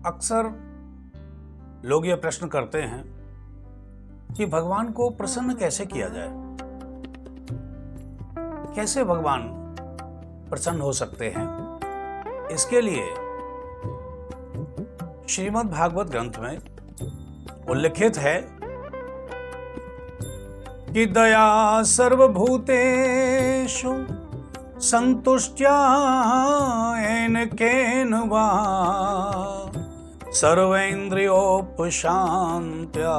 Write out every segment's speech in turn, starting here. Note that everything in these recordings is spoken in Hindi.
अक्सर लोग ये प्रश्न करते हैं कि भगवान को प्रसन्न कैसे किया जाए, कैसे भगवान प्रसन्न हो सकते हैं। इसके लिए श्रीमद् भागवत ग्रंथ में उल्लिखित है कि दया सर्वभूतेषु संतुष्ट्या येन केन वा सर्वेन्द्रियोपशान्त्या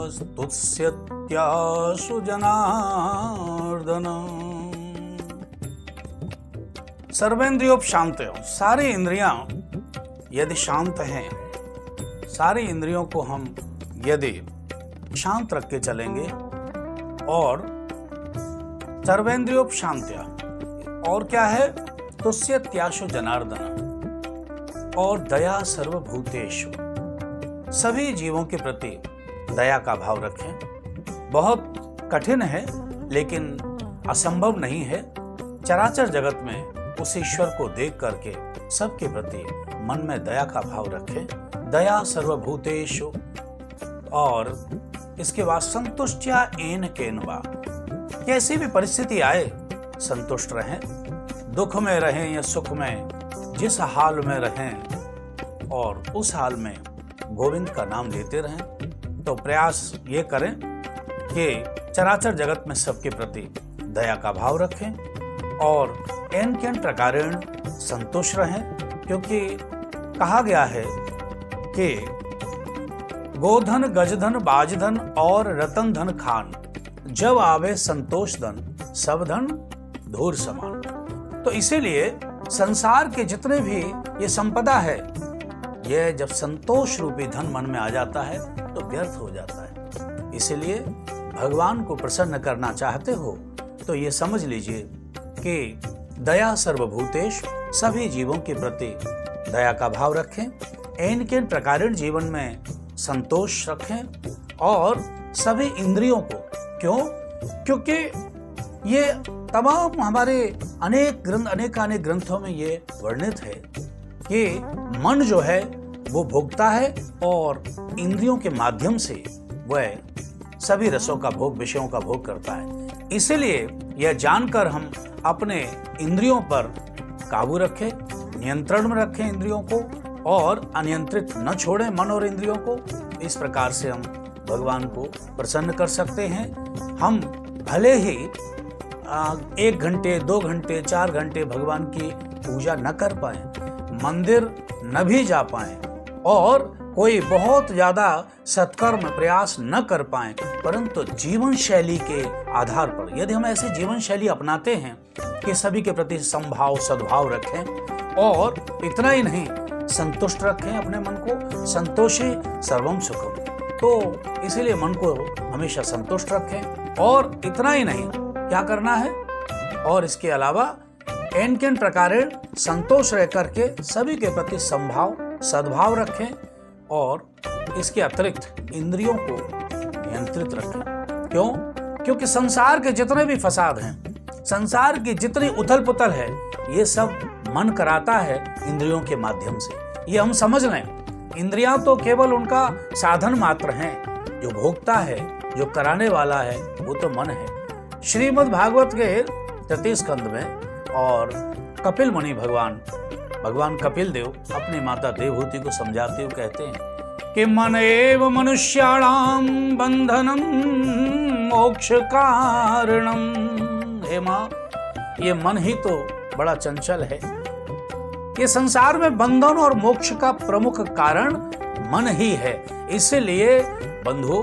स्तुत्स्यत्याशु जनार्दन। सर्वेन्द्रियोपशान्त्या, सारी इंद्रियां यदि शांत हैं, सारी इंद्रियों को हम यदि शांत रख के चलेंगे और सर्वेन्द्रियोपशान्त्या और क्या है, तुष्यत्याशु जनार्दन, और दया सर्वभूतेषु, सभी जीवों के प्रति दया का भाव रखें। बहुत कठिन है लेकिन असंभव नहीं है। चराचर जगत में उस ईश्वर को देख करके सबके प्रति मन में दया का भाव रखें। दया सर्वभूतेषु, और इसके बाद संतुष्ट्या येन केन वा, कैसी भी परिस्थिति आए संतुष्ट रहें। दुख में रहें या सुख में, जिस हाल में रहें और उस हाल में गोविंद का नाम लेते रहें। तो प्रयास ये करें कि चराचर जगत में सबके प्रति दया का भाव रखें और एन केन प्रकारेण संतुष्ट रहें, क्योंकि कहा गया है कि गोधन गजधन बाजधन और रतन धन खान, जब आवे संतोष धन सब धन धूर समान। तो इसीलिए संसार के जितने भी ये संपदा है, ये जब संतोष रूपी धन मन में आ जाता है तो व्यर्थ हो जाता है। इसीलिए भगवान को प्रसन्न करना चाहते हो तो ये समझ लीजिए कि दया सर्वभूतेश, सभी जीवों के प्रति दया का भाव रखें, एन केन प्रकारेण जीवन में संतोष रखें और सभी इंद्रियों को, क्यों? क्योंकि ये तमाम हमारे अनेक ग्रंथों में ये वर्णित है कि मन जो है वो भोगता है और इंद्रियों के माध्यम से वह सभी रसों का भोग, विषयों का भोग करता है। इसीलिए यह जानकर हम अपने इंद्रियों पर काबू रखें, नियंत्रण में रखें इंद्रियों को और अनियंत्रित न छोड़ें मन और इंद्रियों को। इस प्रकार से हम भगवान को प्रसन्न कर सकते हैं। हम भले ही 1 घंटे 2 घंटे 4 घंटे भगवान की पूजा न कर पाए, मंदिर न भी जा पाए और कोई बहुत ज्यादा सत्कर्म प्रयास न कर पाए, परंतु जीवन शैली के आधार पर यदि हम ऐसी जीवन शैली अपनाते हैं कि सभी के प्रति समभाव सद्भाव रखें और इतना ही नहीं, संतुष्ट रखें अपने मन को, संतोषे सर्वम सुखम, तो इसीलिए मन को हमेशा संतुष्ट रखें। और इतना ही नहीं, क्या करना है, और इसके अलावा एन केन प्रकारेण संतोष रह करके सभी के प्रति समभाव सद्भाव रखें और इसके अतिरिक्त इंद्रियों को नियंत्रित रखें। क्यों? क्योंकि संसार के जितने भी फसाद हैं, संसार की जितनी उथल पुथल है, ये सब मन कराता है इंद्रियों के माध्यम से। ये हम समझ लें, इंद्रियां तो केवल उनका साधन मात्र हैं, जो भोगता है, जो कराने वाला है वो तो मन है। श्रीमद् भागवत के 33 स्कंद में और कपिल मुनि भगवान कपिल देव अपनी माता देवहूति को समझाते हुए कहते हैं कि मन एव मनुष्याणाम बंधनम मोक्ष कारणम। हे मां, ये मन ही तो बड़ा चंचल है। ये संसार में बंधन और मोक्ष का प्रमुख कारण मन ही है। इसलिए बंधु,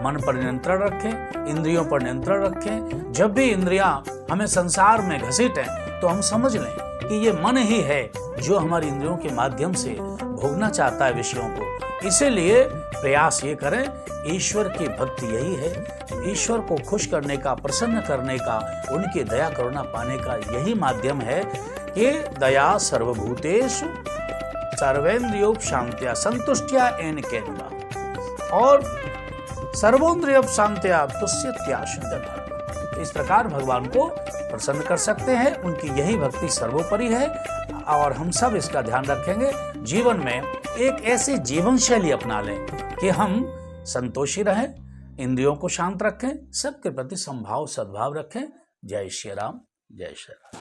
मन पर नियंत्रण रखें, इंद्रियों पर नियंत्रण रखें। जब भी इंद्रियां हमें संसार में घसीटें तो हम समझ लें कि ये मन ही है जो हमारी इंद्रियों के माध्यम से भोगना चाहता है विषयों को। इसीलिए प्रयास ये करें, ईश्वर की भक्ति यही है, ईश्वर को खुश करने का, प्रसन्न करने का, उनकी दया करुणा पाने का यही माध्यम है कि दया सर्वभूतेषु सर्वेन्द्रियोपशान्त्या संतुष्ट्या येन केन वा और सर्वोन्द्रियोपशान्त्या तुष्यत्याशु जनार्दन। इस प्रकार भगवान को प्रसन्न कर सकते हैं। उनकी यही भक्ति सर्वोपरि है और हम सब इसका ध्यान रखेंगे। जीवन में एक ऐसी जीवन शैली अपना लें कि हम संतोषी रहें, इंद्रियों को शांत रखें, सबके प्रति संभाव सद्भाव रखें। जय श्री राम, जय श्री राम।